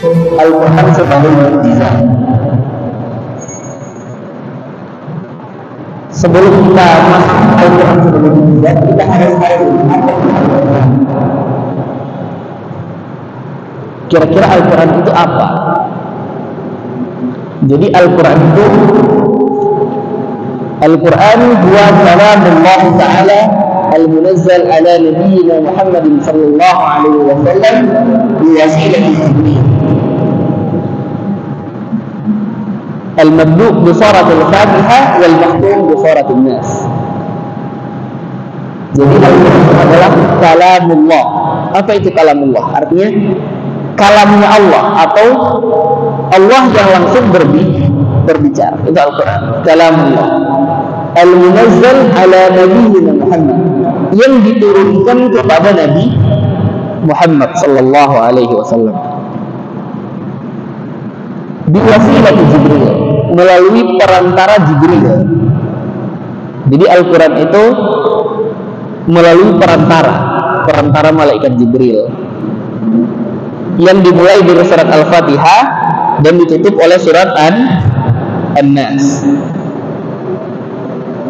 Al-Quran sebagai mukjizat. Sebelum kita masuk Al-Quran sebagai mukjizat, kita harus tahu apa Al-Quran. Kira-kira Al-Quran itu apa? Jadi Al-Quran itu, Al-Quran huwa kalamullah ta'ala al-munazzal ala nabiyyina Muhammadin sallallahu alaihi wasallam biwasilati Jibril. Al-mabdu' bi suratil Fatihah wal makhtum bi suratil Nas. Jadi Al-Quran adalah kalamullah. Apa itu kalamullah? Artinya kalamnya Allah, atau Allah yang langsung berbicara. Itu Al-Quran, kalamullah al-munazzal ala nabiyyina Muhammad, yang diturunkan kepada Nabi Muhammad sallallahu alaihi wasallam biwasilah Jibril, melalui perantara Jibril. Jadi Al-Quran itu melalui perantara malaikat Jibril, yang dimulai dari surat Al-Fatihah dan ditutup oleh surat An-Nas.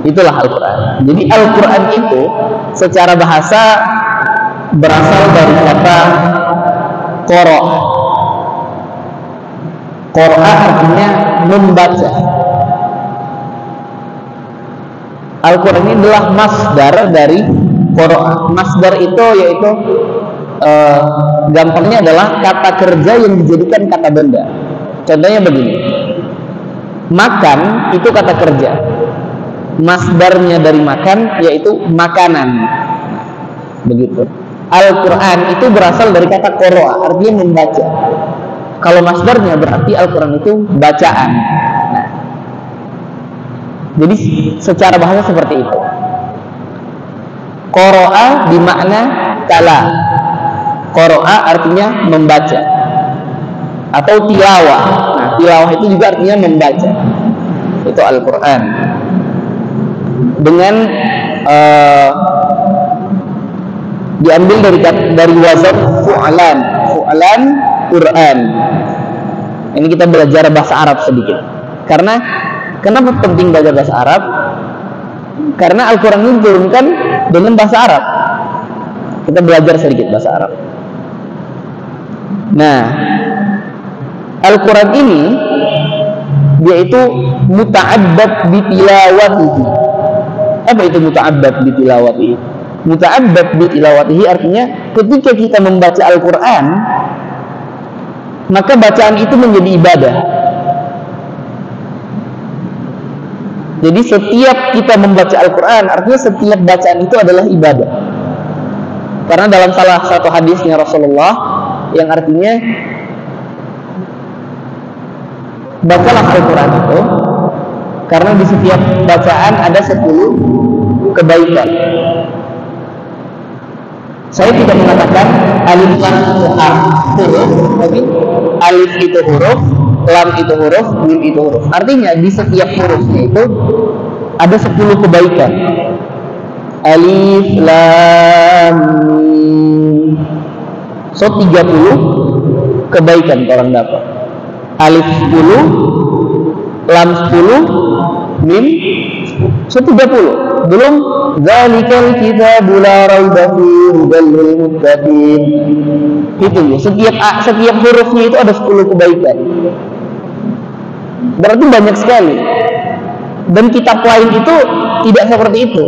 Itulah Al-Quran. Jadi Al-Quran itu secara bahasa berasal dari kata qara. Qara artinya membaca. Al-Quran ini adalah masdar dari qara. Masdar itu yaitu gampangnya adalah kata kerja yang dijadikan kata benda. Contohnya begini, makan itu kata kerja, masdarnya dari makan yaitu makanan. Begitu. Al-Quran itu berasal dari kata qara, artinya membaca. Kalau masdarnya berarti Al-Quran itu bacaan. Nah, jadi secara bahasa seperti itu. Qara'a bimakna tala. Qara'a artinya membaca atau tilawah. Nah, tilawah itu juga artinya membaca. Itu Al-Quran. Dengan diambil dari wazan fu'lan. Fu'lan Quran. Ini kita belajar bahasa Arab sedikit. Karena kenapa penting belajar bahasa Arab? Karena Al-Quran ini diturunkan dengan bahasa Arab. Kita belajar sedikit bahasa Arab. Nah, Al-Quran ini yaitu muta'abbad bitilawatihi. Apa itu muta'abbad bitilawatihi? Muta'abbad bitilawatihi artinya ketika kita membaca Al-Quran, maka bacaan itu menjadi ibadah. Jadi setiap kita membaca Al-Quran, artinya setiap bacaan itu adalah ibadah. Karena dalam salah satu hadisnya Rasulullah yang artinya bacalah Al-Quran itu, karena di setiap bacaan ada 10 kebaikan. Saya tidak mengatakan alif lam itu huruf, tapi alif itu huruf, lam itu huruf, mim itu huruf. Artinya di setiap hurufnya itu ada 10 kebaikan. Alif lam mim. So 30 kebaikan orang dapat. Alif 10, lam 10, mim 30. Belum zalikal kitabu la raiba fihi hudal lil muttaqin. Itu ya, setiap hurufnya itu ada 10 kebaikan. Berarti banyak sekali. Dan kitab lain itu tidak seperti itu.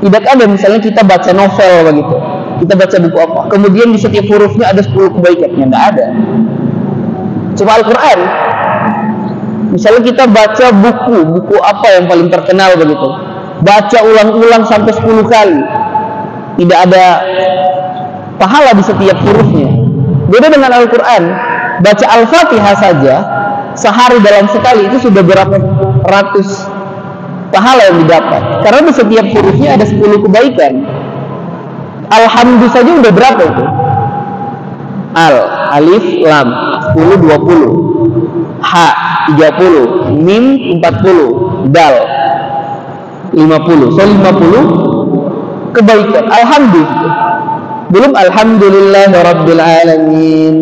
Tidak ada misalnya kita baca novel begitu, kita baca buku apa, kemudian di setiap hurufnya ada 10 kebaikannya. Tidak ada. Cuma Al-Quran. Misalnya kita baca buku apa yang paling terkenal begitu, baca ulang-ulang sampai 10 kali, tidak ada pahala di setiap hurufnya. Beda dengan Al-Quran, baca Al-Fatihah saja sehari dalam sekali itu sudah berapa ratus pahala yang didapat, karena di setiap hurufnya ada 10 kebaikan. Alhamdulillah saja udah berapa itu? Alif, lam 10, 20, ha 30, mim 40, dal 50. So 50 kebaikan. Alhamdulillah. Belum alhamdulillahirabbil alamin.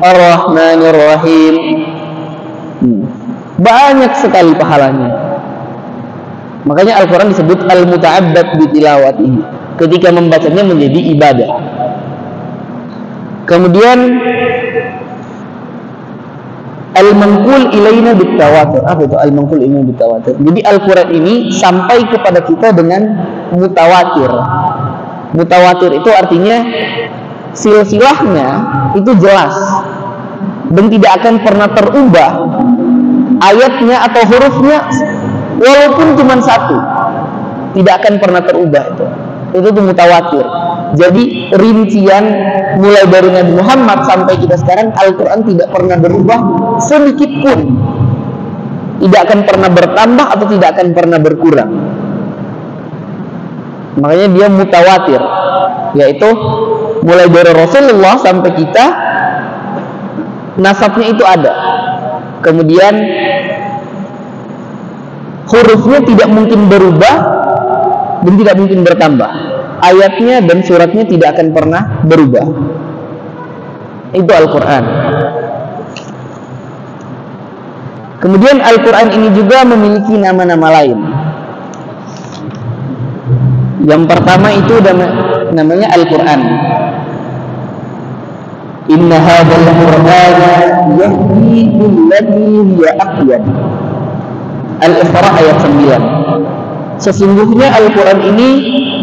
Ar-Rahmanir Rahim. Banyak sekali pahalanya. Makanya Al-Quran disebut al-muta'abbad bitilawatihi, ketika membacanya menjadi ibadah. Kemudian al-manqul ilaina bitawatur. Apa itu al-manqul ilaina bitawatur? Jadi Al-Quran ini sampai kepada kita dengan mutawatir. Mutawatir itu artinya silsilahnya itu jelas dan tidak akan pernah terubah ayatnya atau hurufnya, walaupun cuma satu, tidak akan pernah terubah. Itu tuh mutawatir. Jadi rincian mulai dari Nabi Muhammad sampai kita sekarang, Al-Quran tidak pernah berubah sedikit pun, tidak akan pernah bertambah atau tidak akan pernah berkurang. Makanya dia mutawatir, yaitu mulai dari Rasulullah sampai kita, nasabnya itu ada. Kemudian hurufnya tidak mungkin berubah dan tidak mungkin bertambah. Ayatnya dan suratnya tidak akan pernah berubah. Itu Al-Quran. Kemudian Al-Quran ini juga memiliki nama-nama lain. Yang pertama itu namanya Al-Quran. Inna hadzal Qur'ana yahdi lillati hiya aqwam. Al-Isra ayat 9. Sesungguhnya Al-Quran ini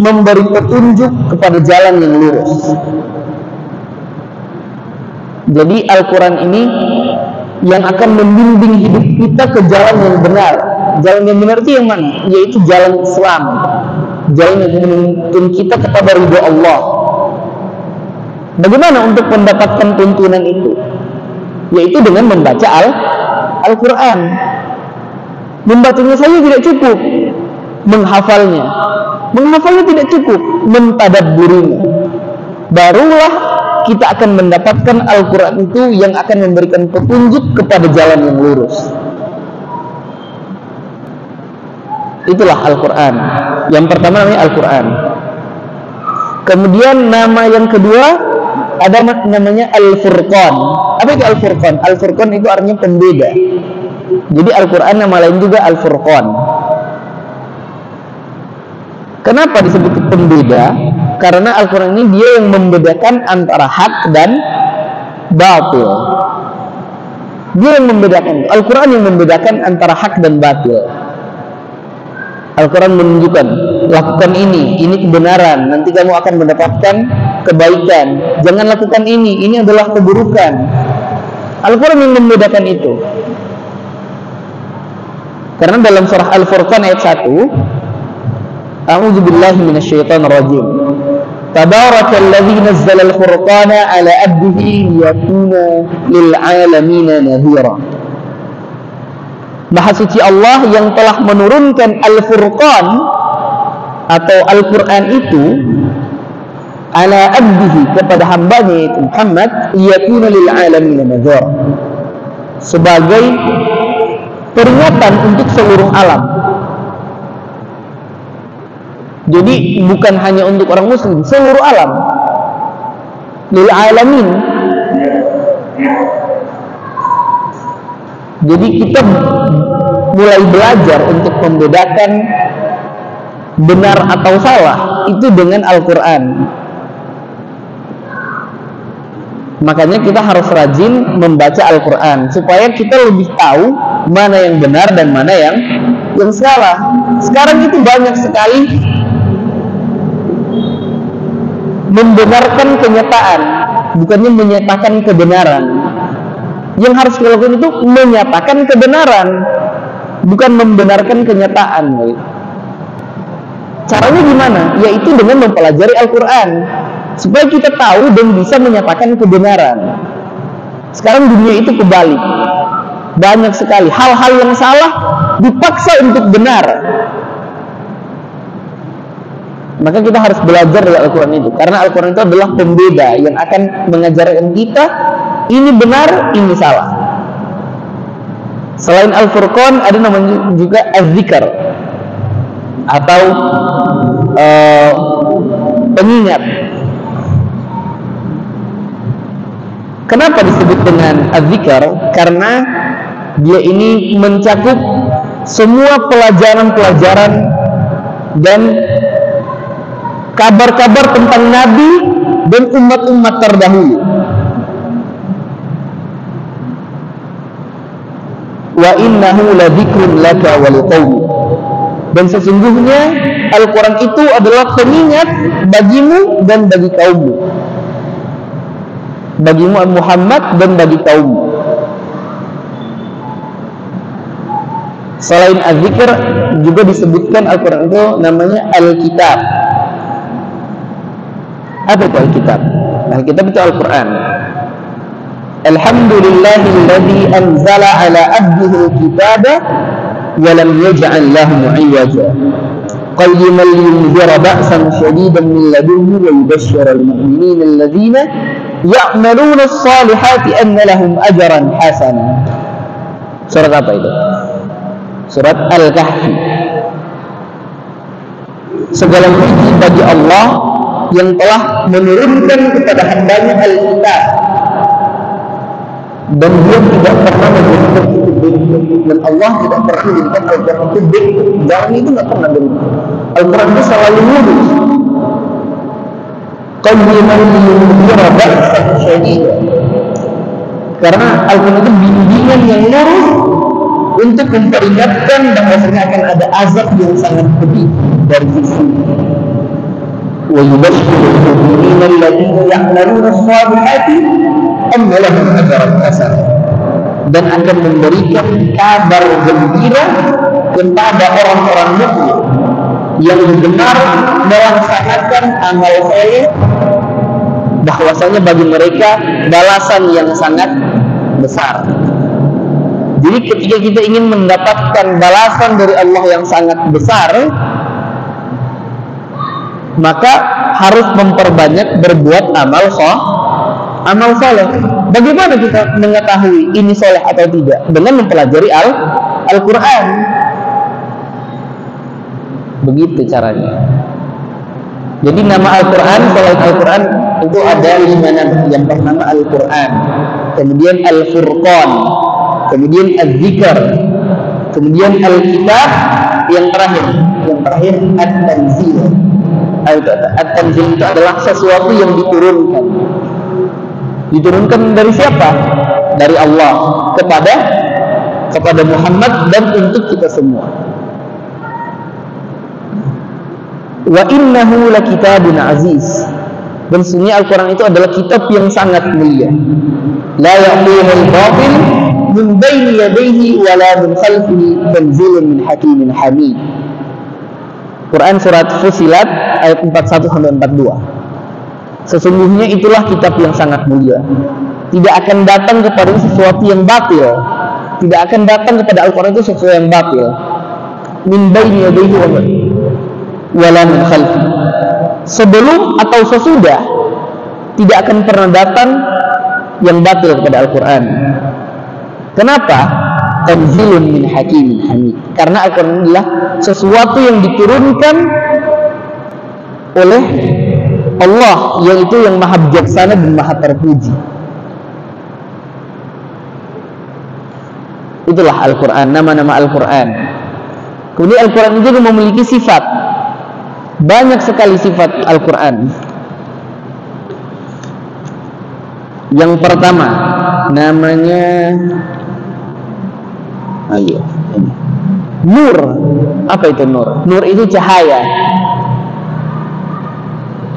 memberi petunjuk kepada jalan yang lurus. Jadi Al-Quran ini yang akan membimbing hidup kita ke jalan yang benar. Jalan yang benar itu yang mana? Yaitu jalan Islam, jalan yang menuntun kita kepada ridha Allah. Bagaimana untuk mendapatkan tuntunan itu? Yaitu dengan membaca Al-Quran. Membacanya saja tidak cukup, menghafalnya tidak cukup, mentadabburinya. Barulah kita akan mendapatkan Al-Quran itu yang akan memberikan petunjuk kepada jalan yang lurus. Itulah Al-Quran. Yang pertama namanya Al-Quran. Kemudian nama yang kedua ada namanya Al-Furqan. Apa itu Al-Furqan? Al-Furqan itu artinya pembeda. Jadi Al-Quran nama lain juga Al-Furqan. Kenapa disebut pembeda? Karena Al-Quran ini dia yang membedakan antara hak dan batil. Dia yang membedakan. Al-Quran yang membedakan antara hak dan batil. Al-Quran menunjukkan, lakukan ini kebenaran, nanti kamu akan mendapatkan kebaikan. Jangan lakukan ini adalah keburukan. Al-Quran yang membedakan itu. Karena dalam surah Al-Furqan ayat 1, A'udzu billahi minasyaitonir rajim. Tabarakalladzi nazzala al-furqana 'ala 'abdihi liyakuna lil 'alamina nadhira. Maha suci Allah yang telah menurunkan Al-Furqan atau Al-Quran itu ala abdihi, kepada hambanya yaitu Muhammad, liyakuna lil 'alamina nadhira, sebagai peringatan untuk seluruh alam. Jadi bukan hanya untuk orang muslim, seluruh alam. Lil alamin. Jadi kita mulai belajar untuk membedakan benar atau salah itu dengan Al-Quran. Makanya kita harus rajin membaca Al-Quran supaya kita lebih tahu mana yang benar dan mana yang salah. Sekarang itu banyak sekali membenarkan kenyataan, bukannya menyatakan kebenaran. Yang harus dilakukan itu menyatakan kebenaran, bukan membenarkan kenyataan. Caranya gimana? Yaitu dengan mempelajari Al-Quran, supaya kita tahu dan bisa menyatakan kebenaran. Sekarang dunia itu kebalik. Banyak sekali hal-hal yang salah dipaksa untuk benar. Maka kita harus belajar dari Al-Quran itu, karena Al-Quran itu adalah pembeda yang akan mengajarkan kita ini benar, ini salah. Selain Al-Furqan ada namanya juga Az-Zikr atau pengingat. Kenapa disebut dengan az-zikr? Karena dia ini mencakup semua pelajaran-pelajaran dan kabar-kabar tentang Nabi dan umat-umat terdahulu. Wa innahu ladzikrun laka wa liqaumik. Dan sesungguhnya Al-Quran itu adalah pengingat bagimu dan bagi kaummu, bagimu Muhammad dan bagi kaummu. Selain az-zikr juga disebutkan Al-Quran itu namanya Al-Kitab. Apa itu Al-Kitab? Al-Kitab itu Al-Quran. Alhamdulillahilladzi anzala ala abdihi al-kitaba wa lam yaj'al lahu 'iwaja qayyiman liyunzira ba'san shadidan min ladunhu wa yubashshira al-mu'minina alladhina ya'maluna as-salihati anna lahum ajran hasana. Surat apa itu? Surat Al-Kahfi. Segala puji bagi Allah yang telah menurunkan kepada hambanya Al-Kitab, dan dia tidak pernah menjadikan itu bentuk, dan Allah tidak pernah menjadikan Al-Quran itu bentuk. Jangan itu nggak pernah bentuk. Al-Quran itu selalu lurus. Qayyiman liyunzira ba'san shadidan. Karena Al-Quran itu bimbingan yang lurus untuk memperingatkan bahwasanya akan ada azab yang sangat pedih dari sisi. Wa yubashshiru al-mu'minina alladziina ya'maluna as-salihati anna lahum ajran hasanah, dan akan memberikan kabar gembira kepada orang-orang mukmin yang benar melaksanakan amal saleh, bahwasanya bagi mereka balasan yang sangat besar. Jadi ketika kita ingin mendapatkan balasan dari Allah yang sangat besar, maka harus memperbanyak berbuat amal saleh. Bagaimana kita mengetahui ini saleh atau tidak? Dengan mempelajari Al-Quran. Begitu caranya. Jadi nama Al-Quran, selain Al-Quran itu ada 5 nama. Yang pertama Al-Quran, kemudian Al-Furqan, kemudian Az-Zikr, kemudian Al-Kitab, yang terakhir At-Tanzil. At-Tanzil itu adalah sesuatu yang diturunkan. Diturunkan dari siapa? Dari Allah kepada Muhammad dan untuk kita semua. Wa innahu lakitabun aziz. Dan sesungguhnya Al-Quran itu adalah kitab yang sangat mulia. La ya'tihi al-batil min baini yadayhi wa la min khalfihi, tanzilun min hakimin hamid. Quran surat Fussilat ayat 41 sampai 42. Sesungguhnya itulah kitab yang sangat mulia. Tidak akan datang kepada sesuatu yang batil. Tidak akan datang kepada Al-Quran itu sesuatu yang batil. Min baini yadayhi wa la min khalfihi. Sebelum atau sesudah tidak akan pernah datang yang batil kepada Al-Quran. Kenapa? Tanzilun min hakimin hamid. Karena Al-Quran adalah sesuatu yang diturunkan oleh Allah, yaitu yang maha bijaksana dan maha terpuji. Itulah Al-Quran, nama-nama Al-Quran. Kemudian Al-Quran juga memiliki sifat. Banyak sekali sifat Al-Quran. Yang pertama namanya Nur. Apa itu Nur? Nur itu cahaya.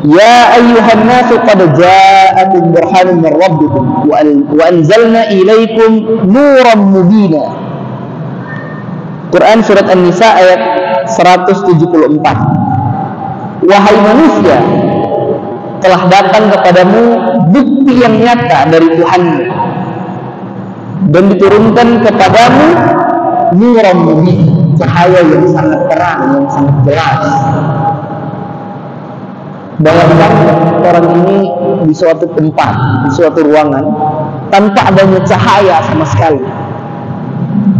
Ya ayyuhan nasu qad ja'akum burhanun min rabbikum wa anzalna ilaikum nuran mubina. Quran surat An-Nisa ayat 174. Wahai manusia, telah datang kepadamu bukti yang nyata dari Tuhanmu, dan diturunkan kepadamu nuran mubin, cahaya yang sangat terang, yang sangat jelas. Bayangkan orang ini di suatu tempat, di suatu ruangan, tanpa adanya cahaya sama sekali.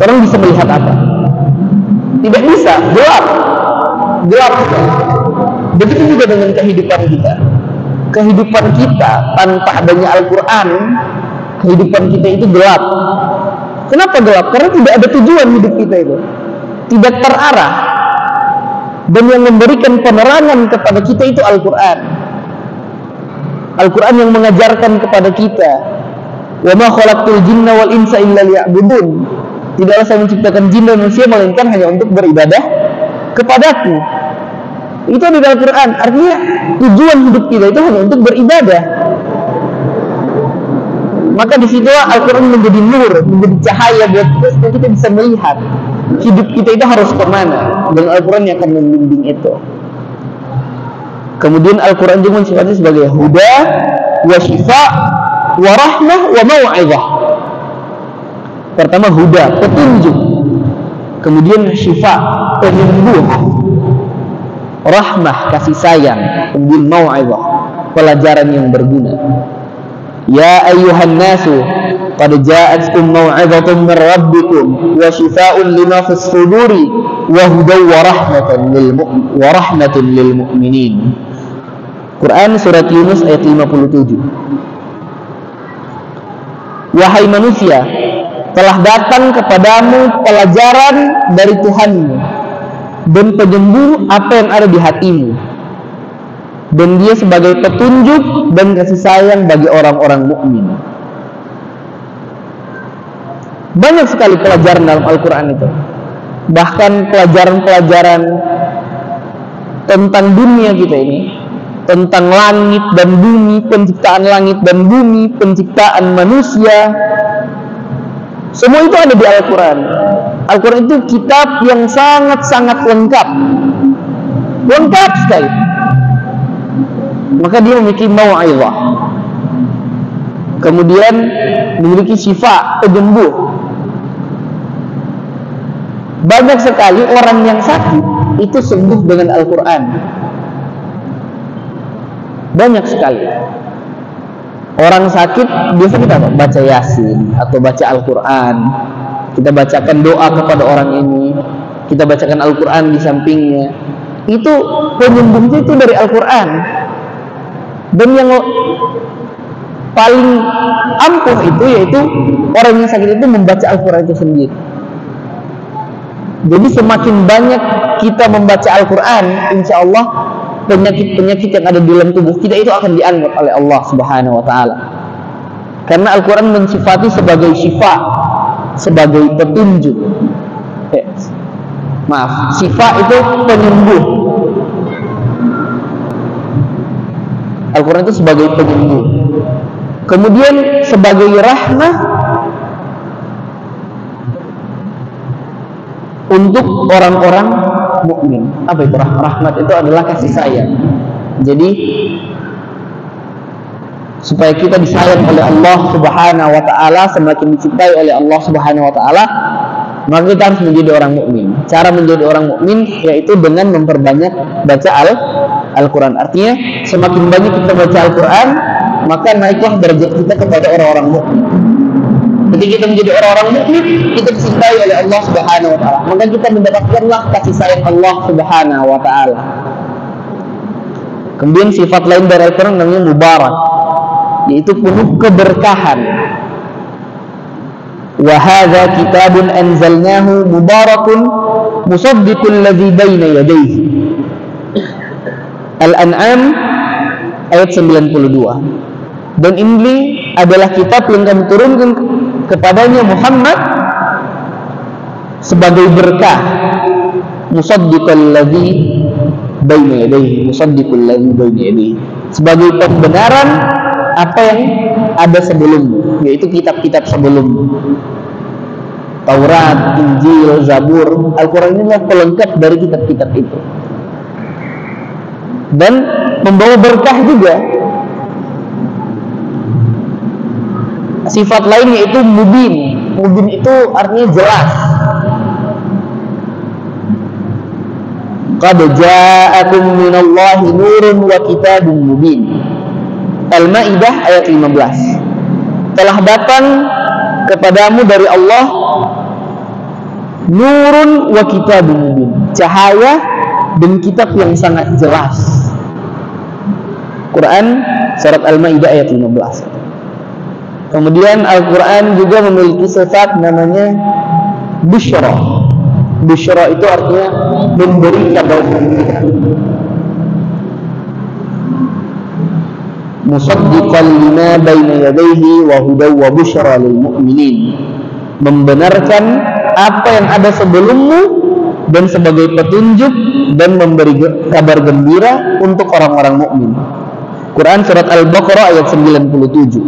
Orang bisa melihat apa? Tidak bisa, gelap. Begitu juga dengan kehidupan kita. Kehidupan kita tanpa adanya Al-Quran kehidupan kita itu gelap. Kenapa gelap? Karena tidak ada tujuan hidup kita itu, tidak terarah. Dan yang memberikan penerangan kepada kita itu Al-Quran. Al-Quran yang mengajarkan kepada kita, wa ma khalaqtul jinna wal insa illa liya'budun. Tidaklah saya menciptakan jin dan manusia melainkan hanya untuk beribadah kepadaku. Itu di Al-Quran. Artinya tujuan hidup kita itu hanya untuk beribadah. Maka disitulah Al-Quran menjadi nur, menjadi cahaya buat kita supaya kita bisa melihat hidup kita itu harus kemana. Dan Al-Quran yang akan membimbing itu. Kemudian Al-Quran juga mensifatnya sebagai huda, wa syifa, wa rahmah, wa mau'izah. Pertama huda, petunjuk. Kemudian syifa, penyembuh. Rahmah, kasih sayang. Kemudian mau'izah, pelajaran yang berguna. Ya ayyuhan nasu qad ja'atkum mau'izatun min rabbikum wa shifaa'un lima fis suduri wa hudaw wa rahmatun lil mu'minin. Quran surat Yunus ayat 57. Wahai manusia, telah datang kepadamu pelajaran dari Tuhanmu dan penyembuh apa yang ada di hatimu, dan dia sebagai petunjuk dan kasih sayang bagi orang-orang mukmin. Banyak sekali pelajaran dalam Al-Quran itu. Bahkan pelajaran-pelajaran tentang dunia kita ini, tentang langit dan bumi, penciptaan langit dan bumi, penciptaan manusia, semua itu ada di Al-Quran. Al-Quran itu kitab yang sangat-sangat lengkap. Lengkap sekali. Maka dia memiliki mau'izah, kemudian memiliki syifa, penyembuh. Banyak sekali orang yang sakit itu sembuh dengan Al-Quran. Banyak sekali. Orang sakit biasa kita baca Yasin atau baca Al-Quran. Kita bacakan doa kepada orang ini, kita bacakan Al-Quran di sampingnya. Itu penyembuhnya itu dari Al-Quran. Dan yang paling ampuh itu yaitu orang yang sakit itu membaca Al-Quran itu sendiri. Jadi semakin banyak kita membaca Al-Quran, insya Allah penyakit-penyakit yang ada di dalam tubuh kita itu akan diangkat oleh Allah Subhanahu wa Ta'ala. Karena Al-Quran mensifati sebagai syifa, sebagai petunjuk. Syifa itu penyembuh. Al-Quran itu sebagai penyembuh. Kemudian sebagai rahmah untuk orang-orang mukmin. Apa itu rahmat? Itu adalah kasih sayang. Jadi supaya kita disayang oleh Allah Subhanahu wa Ta'ala, semakin dicintai oleh Allah Subhanahu wa Ta'ala, maka kita harus menjadi orang mukmin. Cara menjadi orang mukmin yaitu dengan memperbanyak baca Al-Quran. Artinya semakin banyak kita baca Al-Quran, maka naiklah derajat kita kepada orang-orang mukmin. Ketika kita menjadi orang-orang mukmin, kita dicintai oleh Allah Subhanahu wa Ta'ala, maka kita mendapatkanlah kasih sayang Allah Subhanahu wa Ta'ala. Kemudian sifat lain dari Al-Quran namanya mubarak, yaitu penuh keberkahan. Wa hadza kitabun anzalnahu mubarakun musaddiqul ladzi baina yadayhi. Al-An'am ayat 92. Dan ini adalah kitab yang kami turunkan kepadanya Muhammad sebagai berkah, musaddiqul ladzi baina yadayhi, musaddiqul ladzi baina yadayhi, sebagai pembenaran apa yang ada sebelumnya, yaitu kitab-kitab sebelumnya. Taurat, Injil, Zabur, Al-Quran inilah pelengkap dari kitab-kitab itu. Dan membawa berkah juga. Sifat lain yaitu mubin. Mubin itu artinya jelas. Qad ja'akum minallahi nurun wa kitabun mubin. Al-Maidah ayat 15. Telah datang kepadamu dari Allah nurun wa kitabun mubin, cahaya dan kitab yang sangat jelas. Quran surat Al-Maidah ayat 15. Kemudian Al-Quran juga memiliki sifat namanya busyra. Busyra itu artinya memberi kabar gembira. Musaddiqan lima baina yadayhi wa hudaw wa busyra lil mu'minin. Membenarkan apa yang ada sebelummu dan sebagai petunjuk dan memberi kabar gembira untuk orang-orang mukmin. Quran surat Al-Baqarah ayat 97.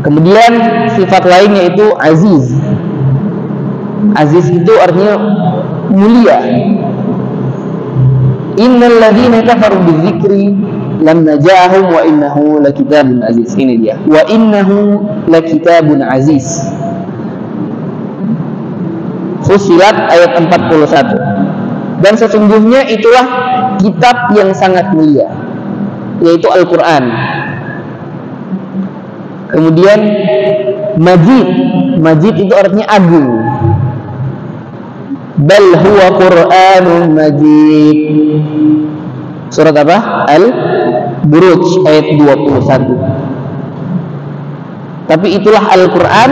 Kemudian sifat lainnya itu aziz. Aziz itu artinya mulia. Innal ladzina kafaru bidzikri lam najahum wa innahu lakitabun aziz. Ini dia. Wa innahu lakitabun aziz. Fussilat ayat 41. Dan sesungguhnya itulah kitab yang sangat mulia, yaitu Al-Quran. Kemudian Majid. Majid itu artinya agung. Bal huwa Qur'anun Majid. Surat apa? Al-Buruj ayat 21. Tapi itulah Al-Quran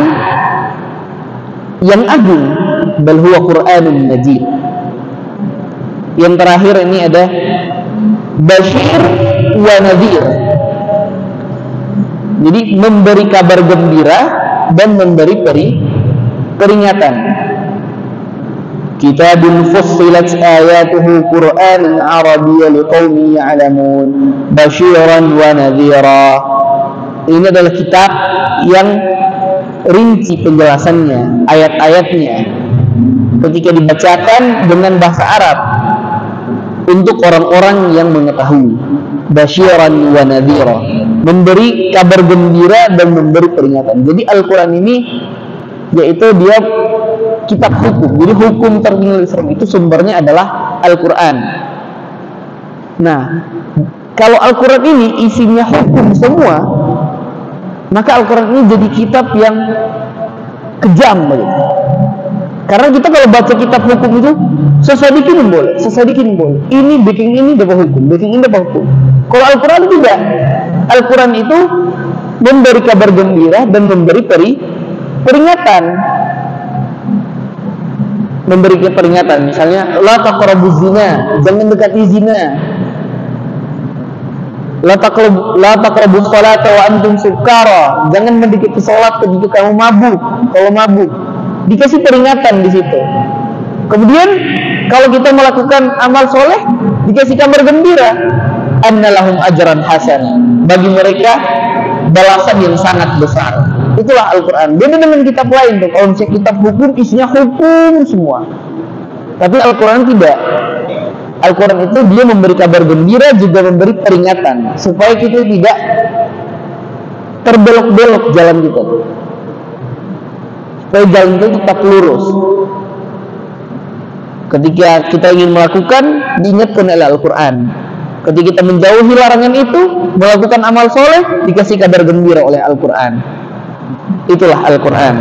yang agung. Bal huwa Qur'anun Majid. Yang terakhir ini ada Bashir wa Nadhir. Jadi memberi kabar gembira dan memberi peringatan. Kitabun fussilat ayatuhu Qur'anan Arabiyyan liqaumin ya'lamun basyiran wa nadhira. Ini adalah kitab yang rinci penjelasannya, ayat-ayatnya ketika dibacakan dengan bahasa Arab untuk orang-orang yang mengetahui. Basyiran wa nadhira, memberi kabar gembira dan memberi peringatan. Jadi Al-Quran ini yaitu dia kitab hukum. Jadi hukum tertinggi Islam itu sumbernya adalah Al-Quran. Nah, kalau Al-Quran ini isinya hukum semua, maka Al-Quran ini jadi kitab yang kejam begitu. Karena kita kalau baca kitab hukum itu sesedikit boleh, sesedikit boleh. Ini bikin ini dapat hukum, bikin ini dapat hukum. Kalau Al-Quran tidak. Al-Quran itu memberi kabar gembira dan memberi peringatan. Memberi peringatan, misalnya la taqrabuz zina, jangan dekati zina. La taqrabus salata wa antum sukara, jangan mendekati salat ketika kamu mabuk. Kalau mabuk dikasih peringatan di situ. Kemudian kalau kita melakukan amal soleh dikasih kabar gembira, annalahum ajran hasan, bagi mereka balasan yang sangat besar. Itulah Al-Quran. Beda dengan kitab lain tuh. Kalau misalnya kitab hukum isinya hukum semua, tapi Al-Quran tidak. Al-Quran itu dia memberi kabar gembira juga memberi peringatan supaya kita tidak terbelok-belok jalan kita, supaya jalan kita tetap lurus. Ketika kita ingin melakukan, diingatkan oleh Al-Quran. Ketika kita menjauhi larangan itu, melakukan amal soleh, dikasih kabar gembira oleh Al-Quran. Itulah Al-Quran.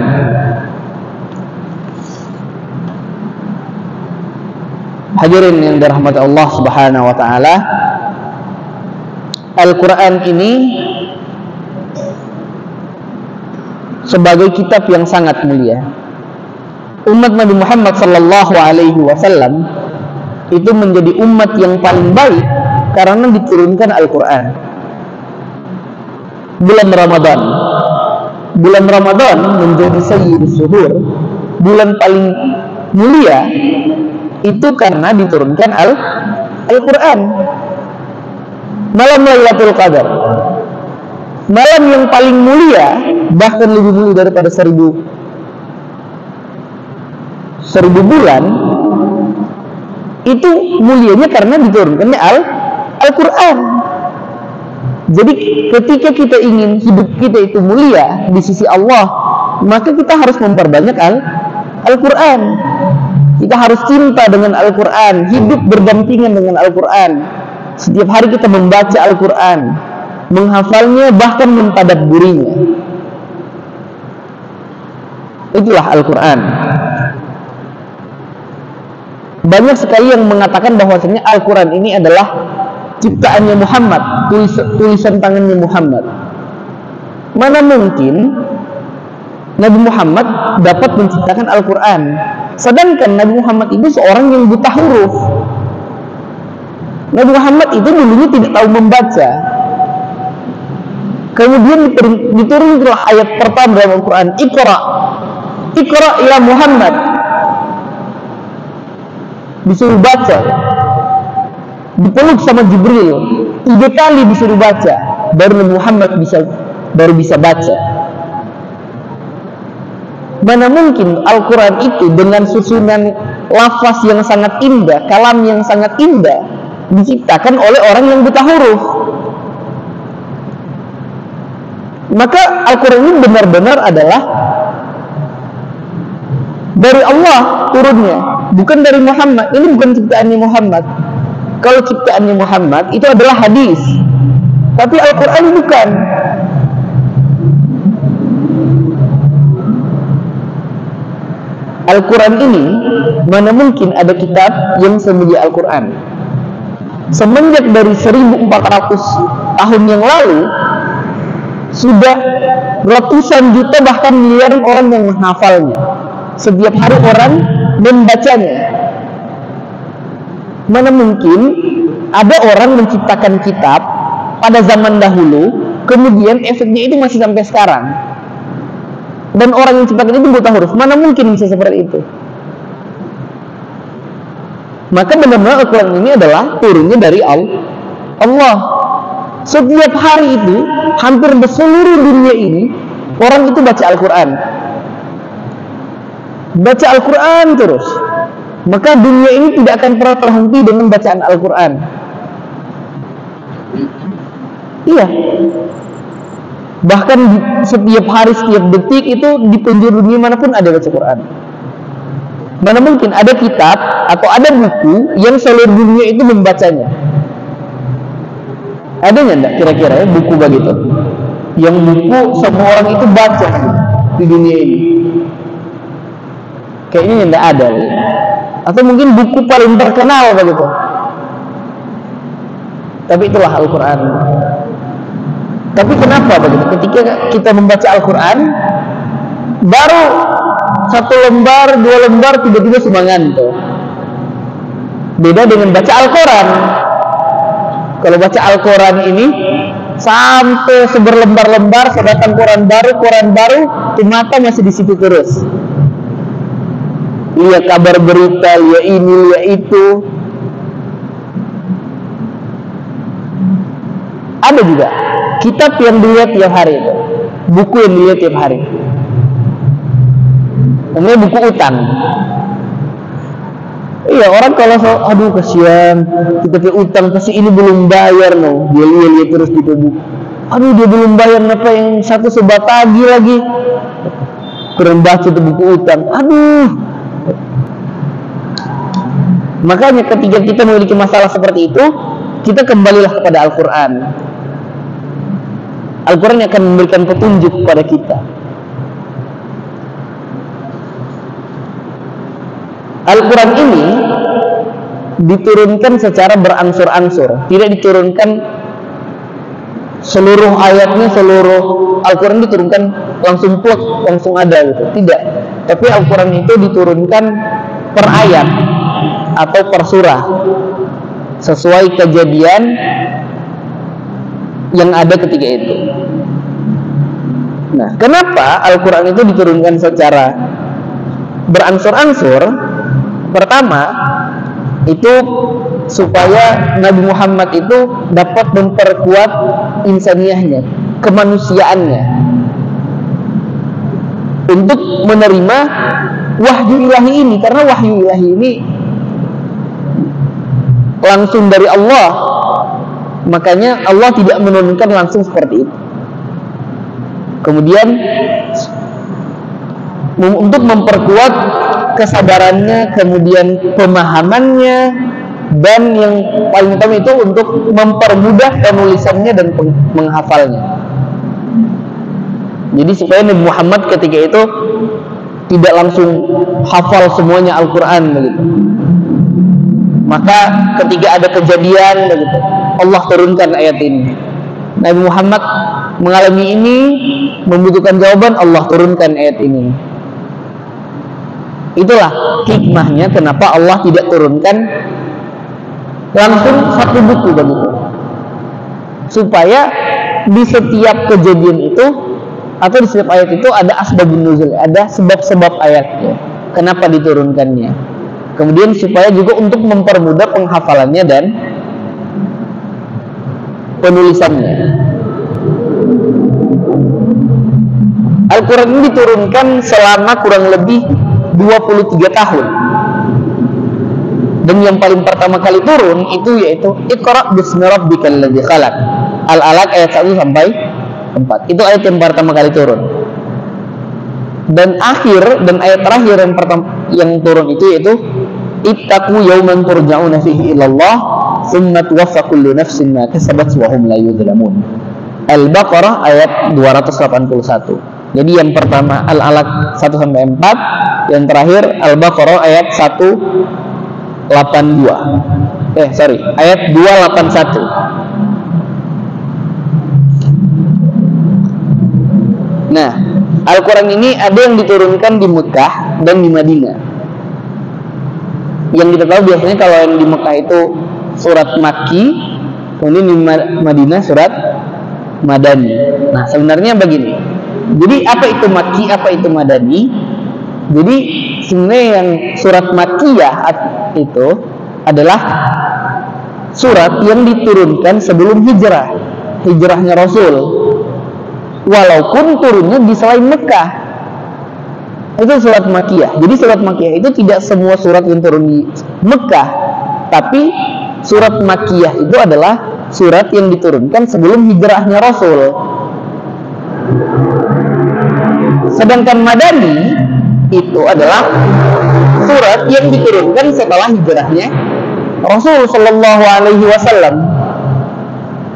Hadirin yang dirahmati Allah Subhanahu wa taala, Al-Quran ini sebagai kitab yang sangat mulia. Umat Nabi Muhammad sallallahu alaihi wasallam itu menjadi umat yang paling baik karena diturunkan Al-Quran. Bulan Ramadan menjadi sayyidus suhur, bulan paling mulia itu karena diturunkan Al-Quran. Malam Lailatul Qadar, malam yang paling mulia, bahkan lebih mulia daripada seribu bulan, itu mulianya karena diturunkannya Al-Quran. Jadi ketika kita ingin hidup kita itu mulia di sisi Allah, maka kita harus memperbanyak Al-Quran. Kita harus cinta dengan Al-Quran, hidup berdampingan dengan Al-Quran. Setiap hari kita membaca Al-Quran, menghafalnya, bahkan mentadabburinya. Itulah Al-Quran. Banyak sekali yang mengatakan bahwasanya Al-Quran ini adalah ciptaannya Muhammad, tulisan tangannya Muhammad. Mana mungkin Nabi Muhammad dapat menciptakan Al-Quran, sedangkan Nabi Muhammad itu seorang yang buta huruf. Nabi Muhammad itu dulunya tidak tahu membaca. Kemudian diturunkan ayat pertama dalam Al-Quran, Iqra ila Muhammad, disuruh baca, dipeluk sama Jibril 3 kali disuruh baca, baru Nabi Muhammad bisa baca. Mana mungkin Al-Quran itu dengan susunan lafaz yang sangat indah, kalam yang sangat indah, diciptakan oleh orang yang buta huruf. Maka Al-Quran ini benar-benar adalah dari Allah turunnya, bukan dari Muhammad. Ini bukan ciptaannya Muhammad. Kalau ciptaannya Muhammad itu adalah hadis, tapi Al-Quran bukan. Al-Quran ini, mana mungkin ada kitab yang semulia Al-Quran. Semenjak dari 1400 tahun yang lalu, sudah ratusan juta bahkan miliaran orang yang menghafalnya. Setiap hari orang membacanya. Mana mungkin ada orang menciptakan kitab pada zaman dahulu, kemudian efeknya itu masih sampai sekarang. Dan orang yang menciptakan itu buta huruf. Mana mungkin bisa seperti itu? Maka benar-benar Al-Quran ini adalah turunnya dari Allah. Setiap hari itu, hampir di seluruh dunia ini, orang itu baca Al-Quran. Baca Al-Quran terus. Maka dunia ini tidak akan pernah terhenti dengan bacaan Al-Quran. Iya. Bahkan setiap hari, setiap detik itu di penjuru dunia manapun ada baca Quran. Mana mungkin ada kitab atau ada buku yang seluruh dunia itu membacanya? Adanya enggak kira-kira ya buku begitu? Yang buku semua orang itu baca di dunia ini? Kayaknya enggak ada. Atau mungkin buku paling terkenal begitu. Tapi itulah Al-Quran. Tapi kenapa begitu? Ketika kita membaca Al-Quran, baru 1 lembar, 2 lembar, tiba-tiba semangat tuh. Beda dengan baca Al-Quran. Kalau baca Al-Quran ini sampai seberlembar-lembar, sedatang Quran baru, tuh mata masih di situ terus. Lihat kabar berita, lihat ini, lihat itu. Ada juga kitab yang dilihat tiap hari itu, buku yang dilihat tiap hari. Umumnya buku utang. Iya, orang kalau aduh kasihan, kita punya utang, pasti ini belum bayar no. Dia lihat terus di buku. Aduh dia belum bayar, apa yang satu sebatagi lagi. Kurang baca itu buku utang. Aduh. Makanya ketika kita memiliki masalah seperti itu, kita kembalilah kepada Al-Quran. Al-Quran akan memberikan petunjuk kepada kita. Al-Quran ini diturunkan secara beransur-ansur, tidak diturunkan seluruh ayatnya, seluruh Al-Quran diturunkan langsung plek, langsung ada gitu. Tidak. Tapi Al-Quran itu diturunkan per ayat atau per surah sesuai kejadian yang ada ketika itu. Nah, kenapa Al-Quran itu diturunkan secara beransur-ansur? Pertama, itu supaya Nabi Muhammad itu dapat memperkuat insaniyahnya, kemanusiaannya, untuk menerima wahyu ilahi ini. Karena wahyu ilahi ini langsung dari Allah, makanya Allah tidak menurunkan langsung seperti itu. Kemudian untuk memperkuat kesadarannya, kemudian pemahamannya, dan yang paling utama itu untuk mempermudah penulisannya dan menghafalnya. Jadi supaya Nabi Muhammad ketika itu tidak langsung hafal semuanya Al-Quran begitu. Maka ketika ada kejadian begitu, Allah turunkan ayat ini. Nabi Muhammad mengalami ini, membutuhkan jawaban, Allah turunkan ayat ini. Itulah hikmahnya kenapa Allah tidak turunkan langsung satu buku begitu, supaya di setiap kejadian itu atau di setiap ayat itu ada asbabun nuzul, ada sebab-sebab ayatnya, kenapa diturunkannya. Kemudian supaya juga untuk mempermudah penghafalannya dan penulisannya. Al-Quran ini diturunkan selama kurang lebih 23 tahun. Dan yang paling pertama kali turun itu yaitu Iqra bismi rabbikal ladzi khalaq. Al-Alaq ayat 1 sampai 4. Itu ayat yang pertama kali turun. Dan ayat terakhir yang turun itu yaitu Ittaqu yawman turja'una fihi ila Allah tsumma tuwaffa kullu nafsin ma kasabat wa hum la yuzlamun. Al-Baqarah ayat 281. Jadi yang pertama Al-Alaq 1 sampai 4, yang terakhir Al-Baqarah ayat 182. Ayat 281. Nah, Al-Quran ini ada yang diturunkan di Mekah dan di Madinah. Yang kita tahu biasanya kalau yang di Mekah itu surat Makki, kemudian di Madinah surat Madani. Nah, sebenarnya begini. Jadi apa itu Makki, apa itu Madani? Jadi sebenarnya yang surat Makkiyah itu adalah surat yang diturunkan sebelum hijrahnya Rasul, walaupun turunnya di selain Mekah. Itu surat Makkiyah. Jadi surat Makkiyah itu tidak semua surat yang turun di Mekah, tapi surat Makkiyah itu adalah surat yang diturunkan sebelum hijrahnya Rasul. Sedangkan Madani itu adalah surat yang diturunkan setelah hijrahnya Rasul Shallallahu Alaihi Wasallam,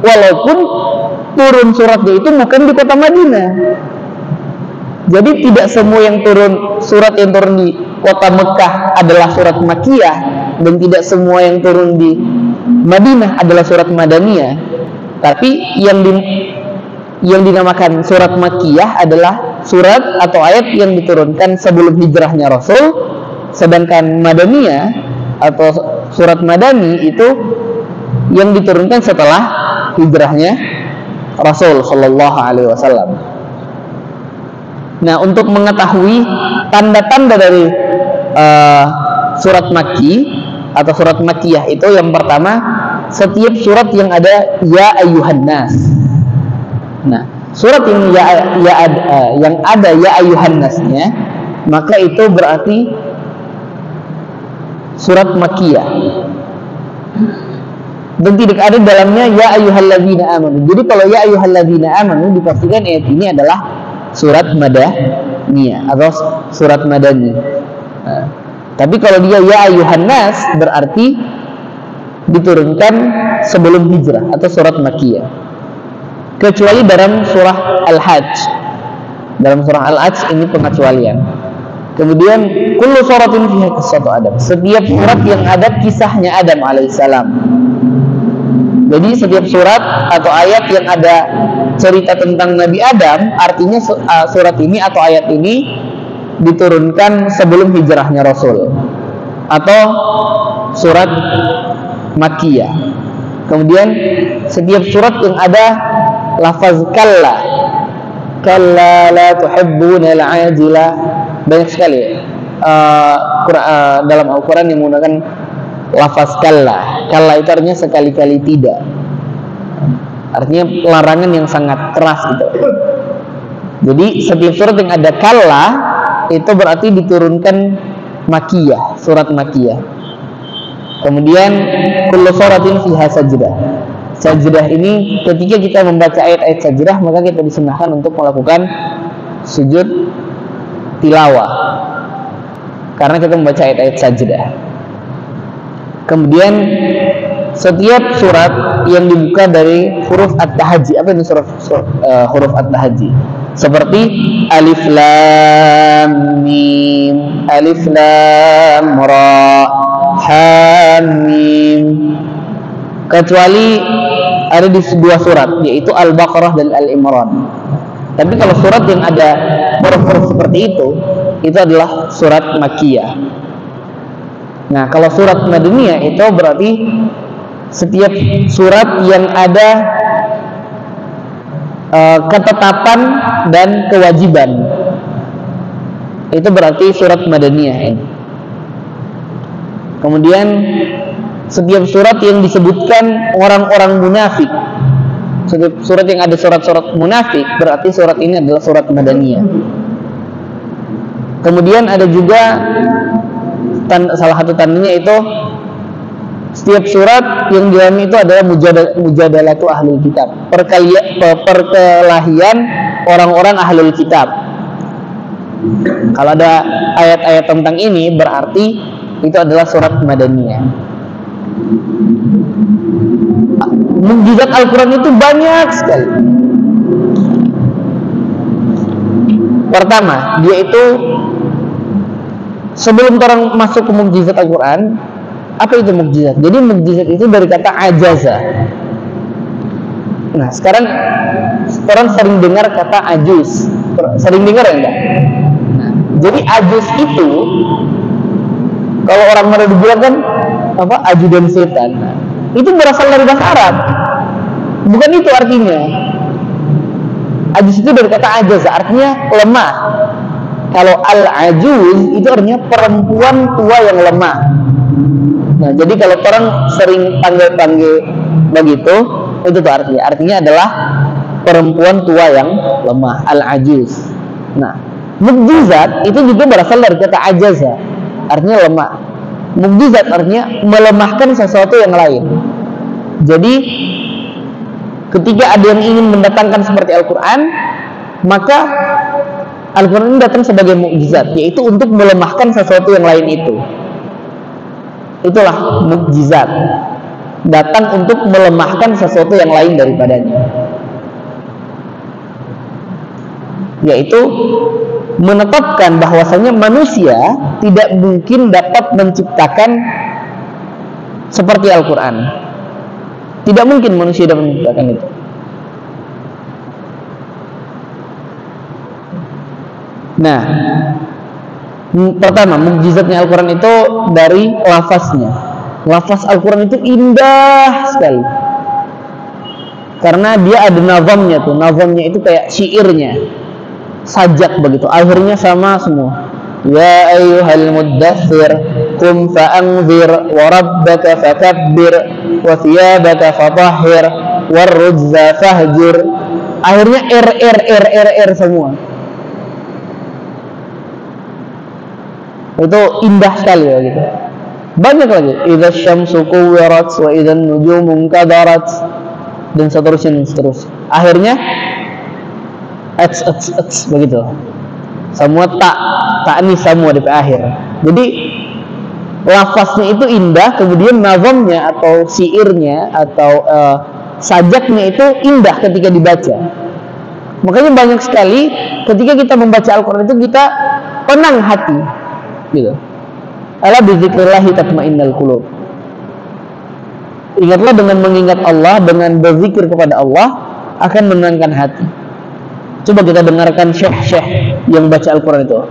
walaupun turun suratnya itu bukan di kota Madinah. Jadi tidak semua surat yang turun di kota Mekah adalah surat Makkiyah, dan tidak semua yang turun di Madinah adalah surat Madaniyah. Tapi yang dinamakan surat Makkiyah adalah surat atau ayat yang diturunkan sebelum hijrahnya Rasul, sedangkan Madaniyah atau surat Madani itu yang diturunkan setelah hijrahnya Rasul Shallallahu Alaihi Wasallam. Nah, untuk mengetahui tanda-tanda dari surat Makki atau surat Makkiyah itu, yang pertama, setiap surat yang ada ya ayyuhan nas. Nah, surat yang ada ya ayyuhan nasnya, maka itu berarti surat Makkiyah. Dan tidak ada dalamnya ya ayyuhalladzina amanu. Jadi kalau ya ayyuhalladzina amanu dipastikan ayat ini adalah surat Madaniyah atau surat Madani. Nah, tapi kalau dia ya ayyuhan nas berarti diturunkan sebelum hijrah atau surat Makkiyah. Kecuali dalam surah Al-Hajj. Dalam surah Al-Hajj ini pengecualian. Kemudian kullu suratin fiha qissatu Adam. Setiap surat yang ada kisahnya Adam alaihissalam. Jadi setiap surat atau ayat yang ada cerita tentang Nabi Adam, artinya surat ini atau ayat ini diturunkan sebelum hijrahnya Rasul, atau surat Makkiyah. Kemudian setiap surat yang ada lafaz kalla la tuhibbuna al-ajila, banyak sekali dalam Al-Quran yang menggunakan lafaz kalla. Kalla itu artinya sekali-kali tidak, artinya larangan yang sangat keras gitu. Jadi setiap surat yang ada kalla itu berarti diturunkan Makkiyah, surat Makkiyah. Kemudian kullu suratin fiha sajdah. Sajdah ini ketika kita membaca ayat-ayat sajdah, maka kita disunahkan untuk melakukan sujud tilawah karena kita membaca ayat-ayat sajdah. Kemudian setiap surat yang dibuka dari huruf at-tahajji. Apa ini huruf at-tahajji? Seperti alif lam mim, alif lam ra, ha mim. Kecuali ada di dua surat, yaitu Al-Baqarah dan Al-Imran. Tapi kalau surat yang ada huruf-huruf seperti itu adalah surat Makkiyah. Nah, kalau surat Madaniyah itu berarti setiap surat yang ada ketetapan dan kewajiban, itu berarti surat Madaniyah ini. Kemudian setiap surat yang disebutkan orang-orang munafik, setiap surat yang ada surat-surat munafik, berarti surat ini adalah surat Madaniyah. Kemudian ada juga salah satu tandanya itu setiap surat yang di dalamnya itu adalah mujadalatu ahlul kitab, perkelahian orang-orang ahlul kitab. Kalau ada ayat-ayat tentang ini berarti itu adalah surat Madaniyah. Mukjizat Al-Quran itu banyak sekali. Pertama, dia itu sebelum orang masuk ke mukjizat Al-Quran, apa itu mukjizat? Jadi mukjizat itu dari kata ajaza. Nah, sekarang orang sering dengar kata ajuz. Sering dengar ya enggak? Nah, jadi ajuz itu kalau orang Melayu bilang kan apa? Ajudan setan. Nah, itu berasal dari bahasa Arab. Bukan itu artinya. Ajuz itu dari kata ajaza, artinya lemah. Kalau al-ajuz itu artinya perempuan tua yang lemah. Nah, jadi kalau orang sering panggil-panggil begitu, itu tuh artinya adalah perempuan tua yang lemah, al-ajuz. Nah, mukjizat itu juga berasal dari kata ajaza, artinya lemah. Mukjizat artinya melemahkan sesuatu yang lain. Jadi ketika ada yang ingin mendatangkan seperti Al-Quran, maka Al-Quran ini datang sebagai mukjizat, yaitu untuk melemahkan sesuatu yang lain itu. Itulah mukjizat, datang untuk melemahkan sesuatu yang lain daripadanya, yaitu menetapkan bahwasanya manusia tidak mungkin dapat menciptakan seperti Al-Quran. Tidak mungkin manusia dapat menciptakan itu. Nah, pertama, mukjizatnya Al-Quran itu dari lafaznya. Lafaz Al-Quran itu indah sekali, karena dia ada nazamnya tuh. Nazamnya itu kayak syairnya, sajak begitu. Akhirnya sama semua. Ya ayyuhal muddathir qum fa'anzir wa rabbaka fakabbir wa thiyabaka fatahhir warrujza fahjur. Akhirnya R semua. Itu indah sekali ya gitu. Banyak lagi, idza syamsu kuwirat wa idzan nujumu kadarat, dan seterusnya. Akhirnya begitu. Semua tak ini semua di akhir. Jadi lafaznya itu indah, kemudian nazamnya atau syairnya atau sajaknya itu indah ketika dibaca. Makanya banyak sekali ketika kita membaca Al-Quran itu kita tenang hati. Gitu. Ala bizikrillah tatmainnul qulub. Ingatlah dengan mengingat Allah, dengan berzikir kepada Allah akan menenangkan hati. Coba kita dengarkan syekh-syekh yang baca Al-Quran itu.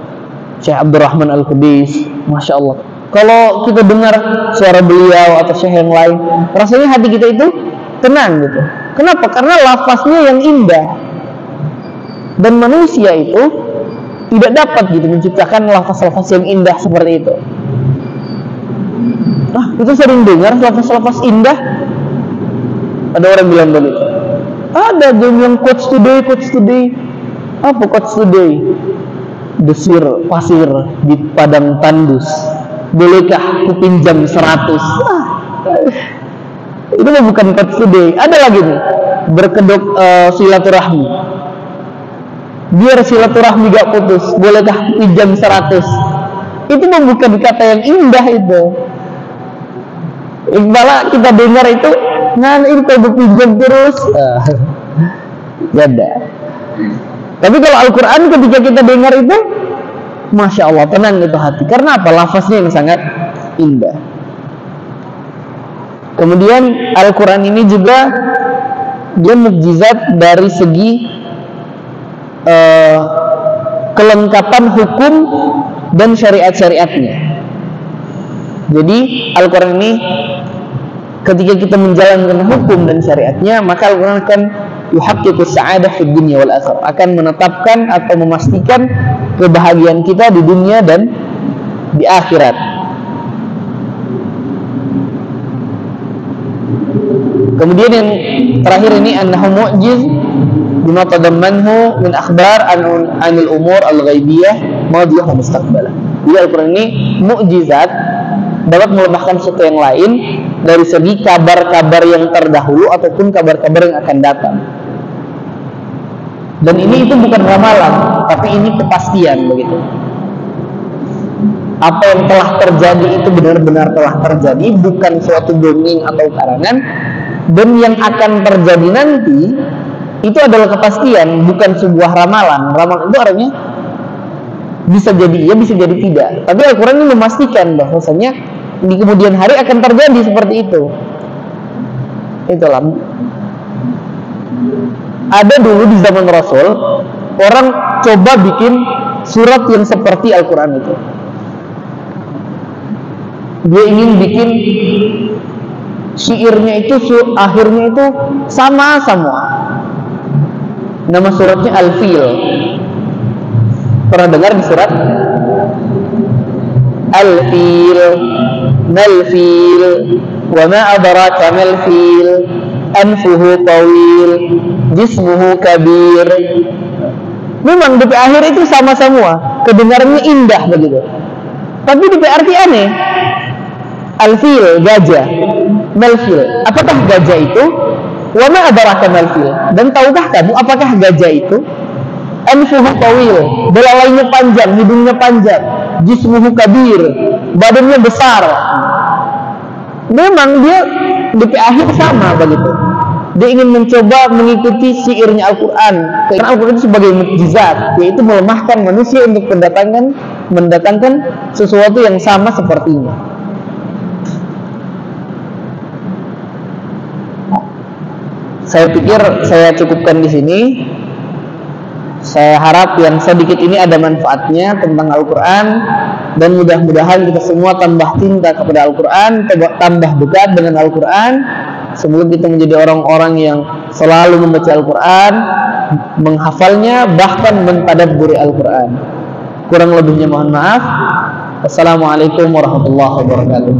Syekh Abdurrahman Al-Qudis, Masya Allah. Kalau kita dengar suara beliau atau syekh yang lain, rasanya hati kita itu tenang gitu. Kenapa? Karena lafaznya yang indah. Dan manusia itu tidak dapat gitu menciptakan lafaz-lafaz yang indah seperti itu. Nah, itu sering dengar lafaz-lafaz indah. Ada orang bilang begitu. Ada yang quotes today. Apa quotes today? Desir pasir di padang tandus, bolehkah ku pinjam 100? Itu bukan quotes today. Ada lagi nih, berkedok silaturahmi. Biar silaturahmi gak putus, bolehkah pinjam 100? Itu bukan kata yang indah itu. Malah kita dengar itu, nah ini kalau pinjam terus, ada. Tapi kalau Al-Quran ketika kita dengar itu, Masya Allah, tenang itu hati. Karena apa? Lafaznya yang sangat indah. Kemudian Al-Quran ini juga dia mukjizat dari segi kelengkapan hukum dan syariat-syariatnya. Jadi Al-Quran ini ketika kita menjalankan hukum dan syariatnya, maka Al-Quran akan yuhaqqiqu sa'adah fid dunya wal akhirah, akan menetapkan atau memastikan kebahagiaan kita di dunia dan di akhirat. Kemudian yang terakhir ini annahu mu'jiz bima tadammanhu min akhbar anil umur al-ghaibiyah madiyah wa mustaqbalah. Jadi Al-Quran ini mukjizat, dapat melemahkan sesuatu yang lain dari segi kabar-kabar yang terdahulu ataupun kabar-kabar yang akan datang. Dan ini itu bukan ramalan, tapi ini kepastian begitu. Apa yang telah terjadi itu benar-benar telah terjadi, bukan suatu dongeng atau karangan. Dan yang akan terjadi nanti itu adalah kepastian, bukan sebuah ramalan. Ramalan itu artinya bisa jadi iya, bisa jadi tidak. Tapi Al-Quran ini memastikan bahwasanya di kemudian hari akan terjadi seperti itu. Itulah. Ada dulu di zaman Rasul orang coba bikin surat yang seperti Al-Quran itu. Dia ingin bikin syairnya itu, akhirnya itu sama semua. Nama suratnya Al-Fil. Pernah dengar di surat Al-Fil, Mal-Fil, wa ma adraka mal-fil, anfuhu tawil, jismuhu kabir. Memang di akhir itu sama semua, kedengarannya indah begitu. Tapi di arti aneh. Al-Fil, gajah. Mal-Fil, apakah gajah itu? Wa ma adraka mal-fil, dan tahukah kamu apakah gajah itu? Anfuhu tawil, belalainya panjang, hidungnya panjang. Jismuhu kabir, badannya besar. Memang dia di akhir sama begitu. Dia ingin mencoba mengikuti syairnya Al-Quran, karena Al-Quran itu sebagai mukjizat, yaitu melemahkan manusia untuk mendatangkan sesuatu yang sama sepertinya. Saya pikir saya cukupkan di sini. Saya harap yang sedikit ini ada manfaatnya tentang Al-Quran, dan mudah-mudahan kita semua tambah cinta kepada Al-Quran, tambah dekat dengan Al-Quran. Semoga kita menjadi orang-orang yang selalu membaca Al-Quran, menghafalnya, bahkan mentadabburi Al-Quran. Kurang lebihnya mohon maaf. Wassalamualaikum warahmatullahi wabarakatuh.